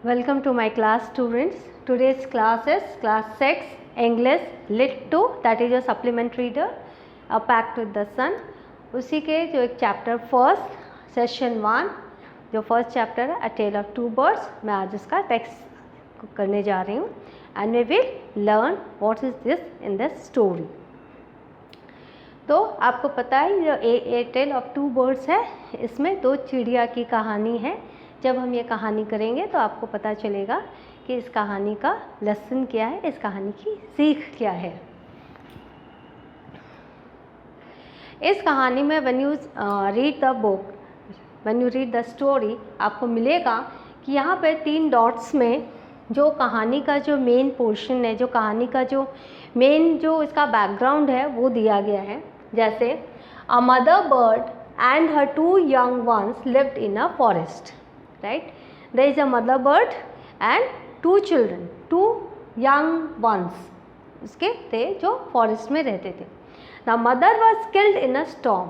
Welcome to my class, students. Today's class is class 6 English Lit 2, that is your supplement reader, A Pact with the Sun. उसी के जो एक chapter first session 1 जो first chapter है, A Tale of Two Birds, मैं आज इसका text करने जा रही हूँ and we will learn what is this in this story. तो आपको पता है जो a tale of two birds है, इसमें दो चिड़िया की कहानी है. जब हम ये कहानी करेंगे तो आपको पता चलेगा कि इस कहानी का लेसन क्या है, इस कहानी की सीख क्या है. इस कहानी में when you read the book, when you read the story, आपको मिलेगा कि यहाँ पे 3 डॉट्स में जो कहानी का जो मेन पोर्शन है, जो कहानी का जो मेन जो इसका बैकग्राउंड है वो दिया गया है. जैसे अ mother bird and her 2 young ones lived in a forest. Right? There is a mother bird and 2 children, 2 young ones. उसके थे जो फॉरेस्ट में रहते थे. The mother was killed in a storm.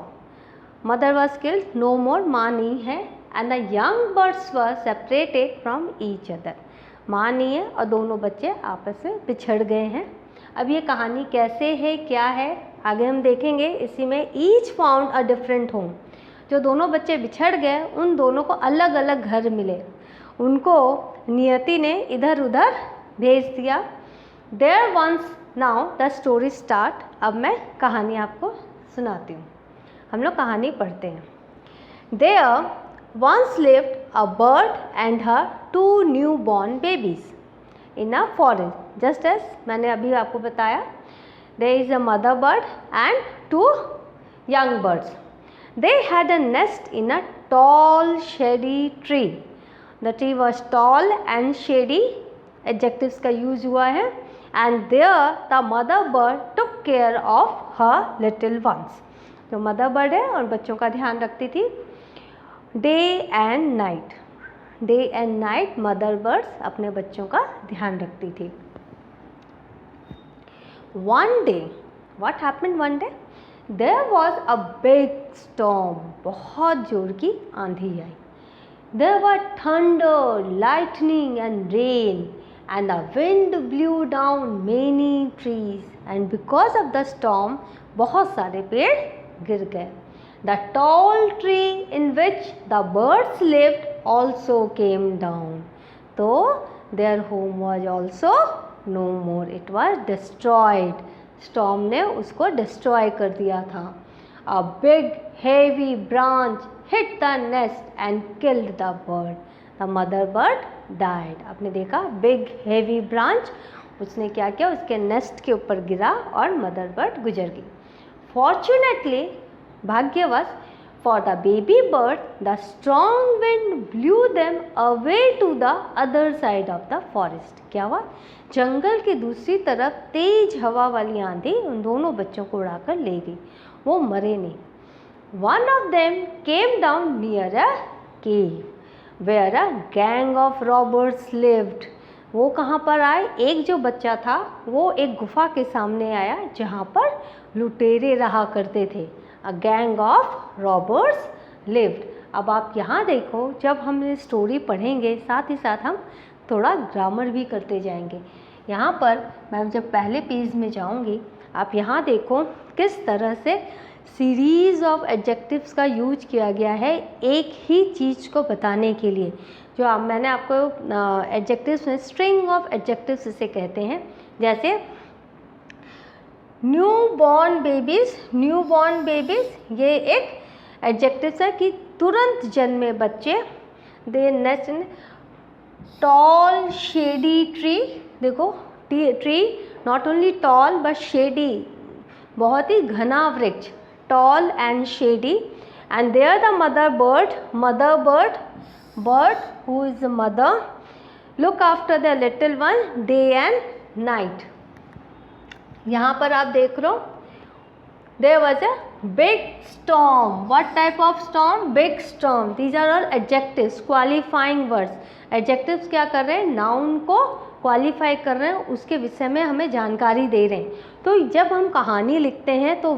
Mother was killed, no more, माँ नहीं है. And the young birds were separated from each other. माँ नहीं है और दोनों बच्चे आपस में बिछड़ गए हैं. अब ये कहानी कैसे है, क्या है, आगे हम देखेंगे. इसी में each found a different home. जो दोनों बच्चे बिछड़ गए उन दोनों को अलग अलग घर मिले. उनको नियति ने इधर उधर भेज दिया. There once now the story start. अब मैं कहानी आपको सुनाती हूँ. हम लोग कहानी पढ़ते हैं. There once lived a bird and her 2 new born babies in a forest. Just as मैंने अभी आपको बताया, there is a mother bird and 2 young birds. They had a nest in a tall shady tree. The tree was tall and shady. Adjectives का use हुआ है. And there the mother bird took care of her little ones. जो mother bird है और बच्चों का ध्यान रखती थी. Day and night. Day and night mother birds अपने बच्चों का ध्यान रखती थी. One day, what happened one day? There was a big storm. बहुत जोर की आंधी आई. There were thunder, lightning and rain, and the wind blew down many trees. And because of the storm, बहुत सारे पेड़ गिर गए. The tall tree in which the birds lived also came down. So their home was also no more. It was destroyed. Storm ने उसको destroy कर दिया था. अ big heavy branch hit the nest and killed the bird. The mother bird died. आपने देखा, big heavy branch, उसने क्या किया, उसके नेस्ट के ऊपर गिरा और मदर बर्ड गुजर गई. फॉर्चुनेटली, भाग्यवश, for the baby bird the strong wind blew them away to the other side of the forest. क्या हुआ, जंगल की दूसरी तरफ तेज हवा वाली आंधी उन दोनों बच्चों को उड़ाकर ले गई. वो मरे नहीं. One of them came down near a cave where a gang of robbers lived. वो कहाँ पर आए, एक जो बच्चा था वो एक गुफा के सामने आया जहाँ पर लुटेरे रहा करते थे. अ गैंग ऑफ रॉबर्स लिव्ड. अब आप यहाँ देखो, जब हम ये स्टोरी पढ़ेंगे साथ ही साथ हम थोड़ा ग्रामर भी करते जाएंगे. यहाँ पर मैं जब पहले पेज में जाऊँगी, आप यहाँ देखो किस तरह से सीरीज़ ऑफ एडजेक्टिव्स का यूज किया गया है एक ही चीज़ को बताने के लिए. जो मैंने आपको एडजेक्टिव्स में स्ट्रिंग ऑफ एडजेक्टिव्स इसे कहते हैं. जैसे new born babies. New born babies ये एक एडजेक्टिव्स है कि तुरंत जन्मे बच्चे. They nest tall shady tree. देखो, tree not only tall but shady, बहुत ही घना वृक्ष. Tall and shady. And there the mother bird, bird who is the mother, look after the little one day and night. यहाँ पर आप देख लो, there was a big storm. What type of storm? Big storm. These are all adjectives, qualifying words. Adjectives क्या कर रहे हैं, noun को qualify कर रहे हैं उसके विषय में हमें जानकारी दे रहे हैं। तो जब हम कहानी लिखते हैं तो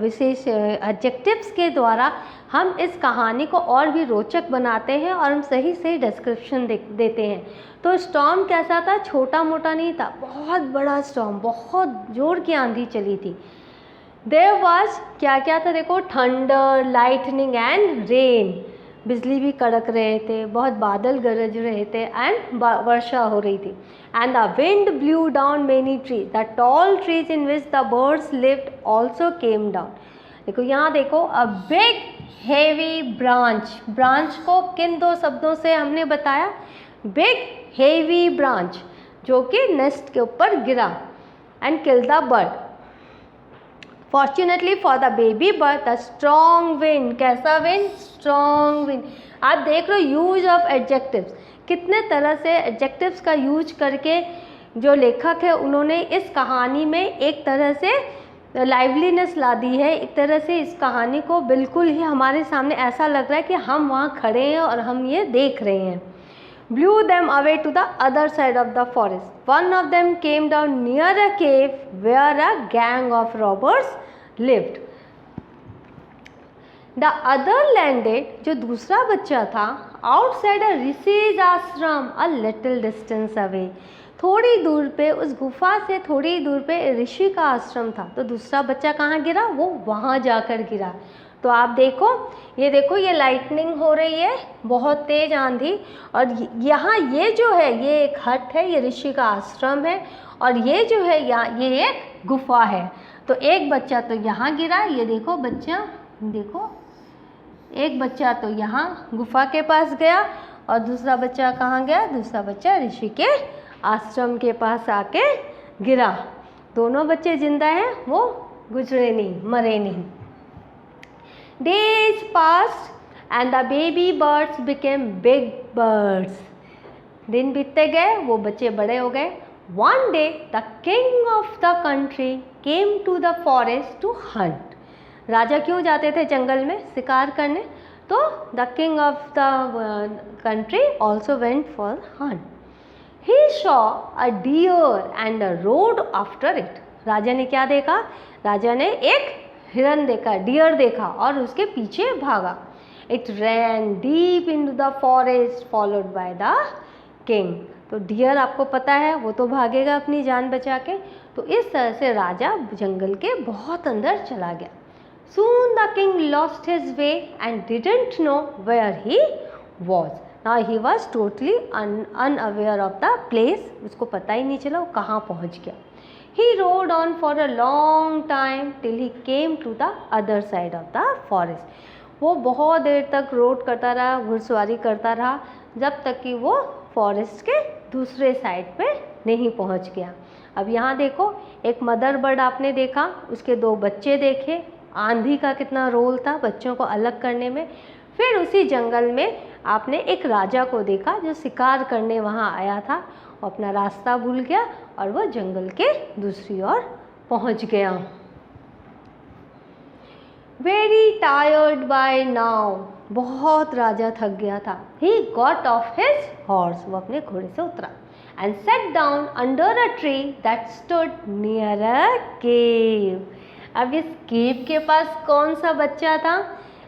विशेष एडजेक्टिव्स के द्वारा हम इस कहानी को और भी रोचक बनाते हैं और हम सही सही डिस्क्रिप्शन देते हैं। तो स्टॉर्म कैसा था? छोटा मोटा नहीं था, बहुत बड़ा स्टॉर्म, बहुत जोर की आंधी चली थी। देयर वाज क्या क्या था देखो, थंडर, लाइटनिंग एंड रेन, बिजली भी कड़क रहे थे, बहुत बादल गरज रहे थे एंड वर्षा हो रही थी। And the wind blue down many trees, the tall trees in which the birds lived also came down. देखो यहाँ देखो, अ बिग हेवी ब्रांच, ब्रांच को किन दो शब्दों से हमने बताया? बिग हेवी ब्रांच, जो कि नेस्ट के ऊपर गिरा and kill the bird. Fortunately for the baby bird the strong wind, कैसा विंड? Strong wind. आप देख रहे हो यूज ऑफ एडजेक्टिव्स, कितने तरह से एडजेक्टिव्स का यूज करके जो लेखक है उन्होंने इस कहानी में एक तरह से लाइवलीनेस ला दी है। एक तरह से इस कहानी को बिल्कुल ही हमारे सामने ऐसा लग रहा है कि हम वहाँ खड़े हैं और हम ये देख रहे हैं। Blew them away to the other side of the forest. One of them came down near a cave where a gang of robbers lived. The other landed, जो दूसरा बच्चा था, outside a Rishi's ashram a little distance away. थोड़ी दूर पे, उस गुफा से थोड़ी दूर पे ऋषि का आश्रम था। तो दूसरा बच्चा कहाँ गिरा? वो वहाँ जाकर गिरा। तो आप देखो, ये लाइटनिंग हो रही है, बहुत तेज़ आंधी, और यहाँ ये जो है ये एक हट है, ये ऋषि का आश्रम है, और ये जो है यहाँ ये एक गुफा है। तो एक बच्चा तो यहाँ गिरा, ये देखो बच्चा, देखो एक बच्चा तो यहाँ गुफा के पास गया और दूसरा बच्चा कहाँ गया? दूसरा बच्चा ऋषि के आश्रम के पास आके गिरा। दोनों बच्चे जिंदा हैं, वो गुजरे नहीं, मरे नहीं। Days passed and the baby birds became big birds. दिन बीतते गए, वो बच्चे बड़े हो गए। One day the king of the country came to the forest to hunt. राजा क्यों जाते थे जंगल में शिकार करने? तो the king of the country also went for hunt. He saw a deer and rode after it. राजा ने क्या देखा? राजा ने एक हिरन देखा, डियर देखा और उसके पीछे भागा। It ran deep into the forest followed by the king. तो डियर आपको पता है वो तो भागेगा अपनी जान बचा के। तो इस तरह से राजा जंगल के बहुत अंदर चला गया। Soon the king lost his way and didn't know where he was. Now he was totally unaware of the place. उसको पता ही नहीं चला वो कहाँ पहुँच गया। He rode on for a long time till he came to the other side of the forest. वो बहुत देर तक रोड करता रहा, घुड़सवारी करता रहा, जब तक कि वो फॉरेस्ट के दूसरे साइड पे नहीं पहुंच गया। अब यहाँ देखो, एक मदर बर्ड आपने देखा, उसके दो बच्चे देखे, आंधी का कितना रोल था बच्चों को अलग करने में। फिर उसी जंगल में आपने एक राजा को देखा जो शिकार करने वहाँ आया था, अपना रास्ता भूल गया और वो जंगल के दूसरी ओर पहुंच गया। वेरी टायर्ड बाय नाउ, बहुत राजा थक गया था। He got off his horse, वो अपने घोड़े से उतरा and sat down under a tree that stood near a cave. अब इस केव के पास कौन सा बच्चा था?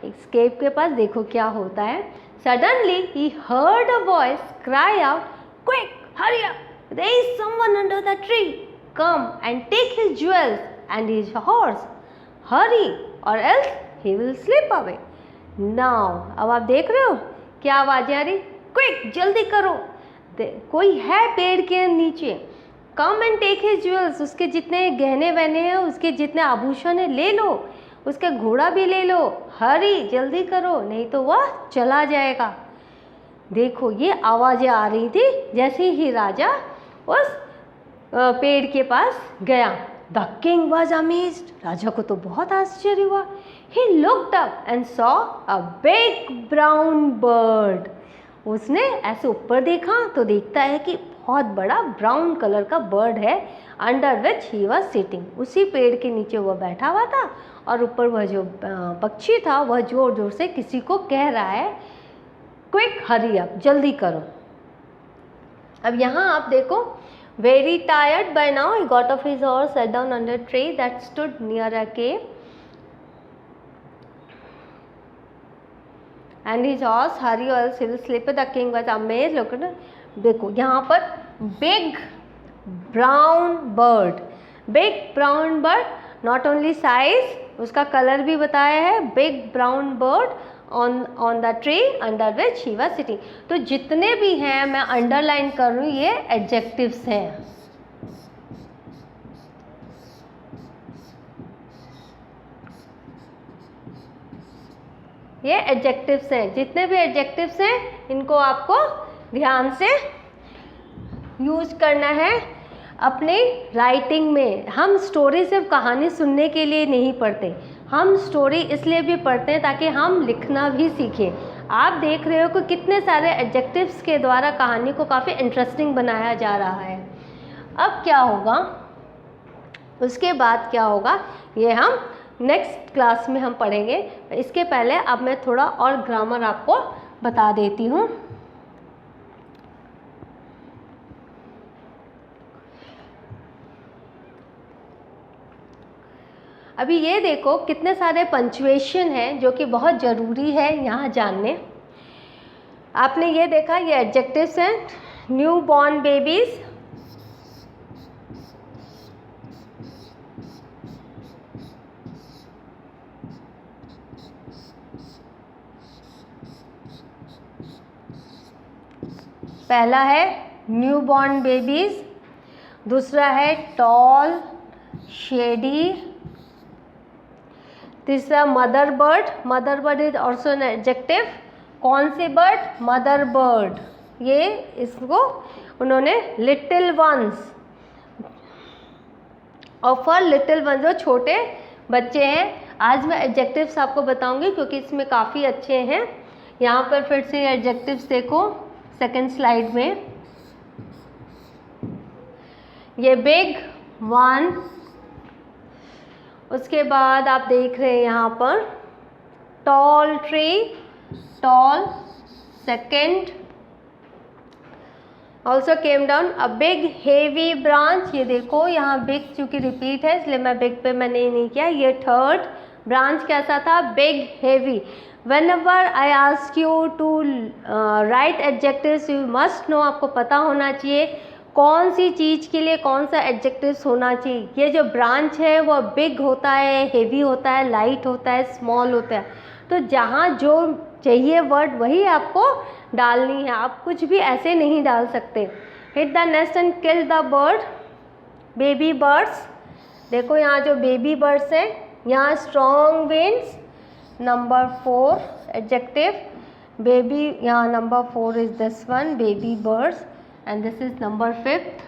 इस केव के पास देखो क्या होता है। Suddenly he heard a voice cry out, quick hurry up, there is someone under the tree, come and take his jewels and his horse, hurry or else he will slip away. Now, अब आप देख रहे हो क्या आवाज़ आ रही? Quick, जल्दी करो, कोई है पेड़ के नीचे। Come and take his jewels, उसके जितने गहने वहने हैं, उसके जितने आभूषण है ले लो, उसका घोड़ा भी ले लो, हरी जल्दी करो नहीं तो वह चला जाएगा। देखो ये आवाज़ें आ रही थी जैसे ही राजा उस पेड़ के पास गया। द किंग वॉज अमेज्ड, राजा को तो बहुत आश्चर्य हुआ। He looked up and saw a big brown bird. उसने ऐसे ऊपर देखा तो देखता है कि बहुत बड़ा ब्राउन कलर का बर्ड है, under which he was sitting. उसी पेड़ के नीचे वह बैठा हुआ था और ऊपर वह जो पक्षी था वह जोर जोर से किसी को कह रहा है, क्विक हरी अप, जल्दी करो। अब यहाँ आप देखो, very tired by now he got off his horse, sat down under tree that stood near a cave and his horse hurry or else he will sleep. The king was amazed. लोग देखो यहाँ पर big brown bird, big brown bird, not only size, उसका colour भी बताया है, big brown bird on the tree under which he was sitting. तो जितने भी हैं मैं अंडरलाइन कर रही हूँ, ये एडजेक्टिव्स हैं. ये एडजेक्टिव्स हैं. जितने भी एडजेक्टिव्स हैं इनको आपको ध्यान से यूज करना है अपने राइटिंग में. हम स्टोरी सिर्फ कहानी सुनने के लिए नहीं पढ़ते, हम स्टोरी इसलिए भी पढ़ते हैं ताकि हम लिखना भी सीखें. आप देख रहे हो कि कितने सारे एडजेक्टिव्स के द्वारा कहानी को काफ़ी इंटरेस्टिंग बनाया जा रहा है. अब क्या होगा, उसके बाद क्या होगा, ये हम नेक्स्ट क्लास में हम पढ़ेंगे. इसके पहले अब मैं थोड़ा और ग्रामर आपको बता देती हूँ. अभी ये देखो कितने सारे पंक्चुएशन हैं जो कि बहुत ज़रूरी है यहाँ जानने. आपने ये देखा, ये एडजेक्टिव्स हैं. न्यू बॉर्न बेबीज़, पहला है न्यू बॉर्न बेबीज़, दूसरा है टॉल शेडी, तीसरा mother bird. Mother bird is also an adjective. कौन सी बर्ड? Mother bird. ये इसको उन्होंने लिटिल वंस, और फॉर लिटिल वंस जो छोटे बच्चे हैं. आज मैं एडजेक्टिव्स आपको बताऊंगी क्योंकि इसमें काफ़ी अच्छे हैं. यहाँ पर फिर से एडजेक्टिव्स देखो सेकेंड स्लाइड में. ये बिग वन, उसके बाद आप देख रहे हैं यहाँ पर tall tree, tall second, also came down a big heavy branch. ये देखो यहाँ बिग चूँकि रिपीट है इसलिए मैं बिग पे मैंने नहीं किया. ये थर्ड ब्रांच कैसा था? Big heavy. Whenever I ask you to write adjectives, you must know, आपको पता होना चाहिए कौन सी चीज़ के लिए कौन सा एडजेक्टिव्स होना चाहिए. ये जो ब्रांच है वो बिग होता है, हेवी होता है, लाइट होता है, स्मॉल होता है. तो जहाँ जो चाहिए वर्ड वही आपको डालनी है, आप कुछ भी ऐसे नहीं डाल सकते. Hit the nest and kill the bird, baby birds. देखो यहाँ जो बेबी बर्ड्स हैं, यहाँ strong winds, number 4 adjective. Baby, यहाँ number 4 is this one, baby birds, and this is number 5th.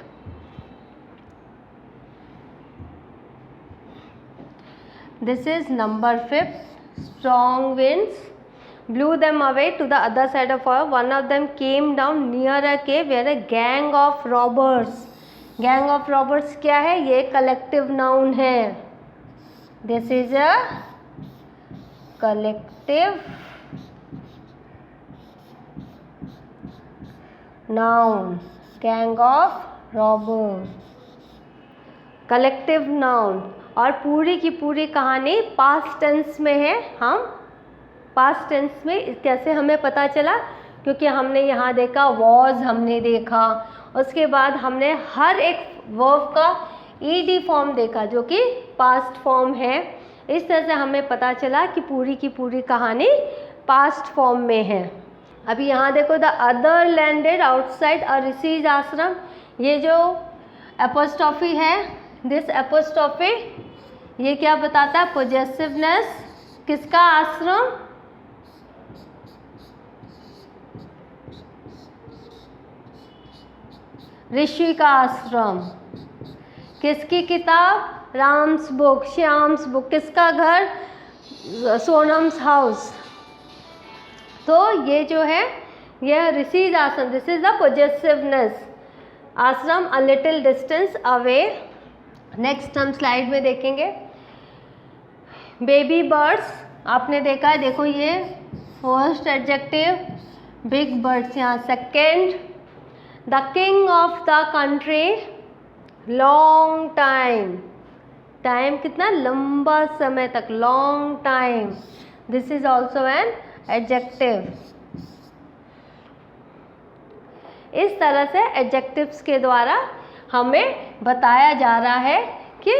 This is number 5th. Strong winds blew them away to the other side of her. One of them came down near a cave where a gang of robbers. Gang of robbers क्या है? ये collective noun है. This is a collective noun. Gang of robbers, collective noun. और पूरी की पूरी कहानी past tense में है. हम पास्ट टेंस में कैसे हमें पता चला? क्योंकि हमने यहाँ देखा वॉज, हमने देखा, उसके बाद हमने हर एक वर्ब का ईडी फॉर्म देखा जो कि पास्ट फॉर्म है. इस तरह से हमें पता चला कि पूरी की पूरी कहानी पास्ट फॉर्म में है. अभी यहाँ देखो, द अदर लैंडेड आउटसाइड अ ऋषिज आश्रम. ये जो एपोस्ट्रॉफी है, दिस एपोस्ट्रॉफी, ये क्या बताता है? पोजेसिवनेस. किसका आश्रम? ऋषि का आश्रम. किसकी किताब? Ram's book, Shyam's book. किसका घर? सोनम्स हाउस. तो ये जो है यह rishi's ashram. This is the possessiveness. Ashram a little distance away. Next हम स्लाइड में देखेंगे. बेबी बर्ड्स आपने देखा है, देखो ये फर्स्ट एडजेक्टिव, बिग बर्ड्स यहाँ second, the king of the country, long time, time कितना, लंबा समय तक, long time. This is also an adjective. इस तरह से एडजेक्टिव्स के द्वारा हमें बताया जा रहा है कि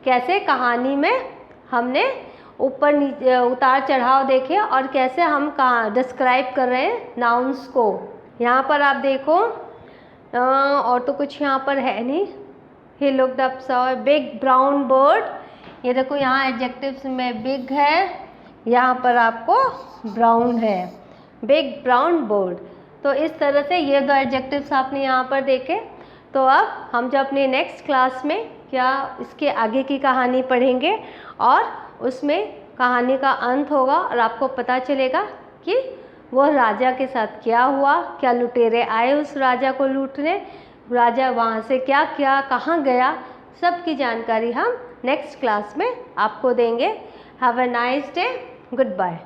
कैसे कहानी में हमने ऊपर नीचे उतार चढ़ाव देखे और कैसे हम कहाँ डिस्क्राइब कर रहे हैं नाउन्स को। यहाँ पर आप देखो और तो कुछ यहाँ पर है नहीं। He looked up saw big brown bird, ये देखो यहाँ एडजेक्टिव्स में बिग है, यहाँ पर आपको ब्राउन है, बिग ब्राउन बर्ड। तो इस तरह से ये दो एडजेक्टिव्स आपने यहाँ पर देखे। तो अब हम जब अपने नेक्स्ट क्लास में क्या इसके आगे की कहानी पढ़ेंगे और उसमें कहानी का अंत होगा और आपको पता चलेगा कि वह राजा के साथ क्या हुआ, क्या लुटेरे आए उस राजा को लूटने, राजा वहाँ से क्या किया, कहाँ गया, सब की जानकारी हम नेक्स्ट क्लास में आपको देंगे। Have a nice day, good bye.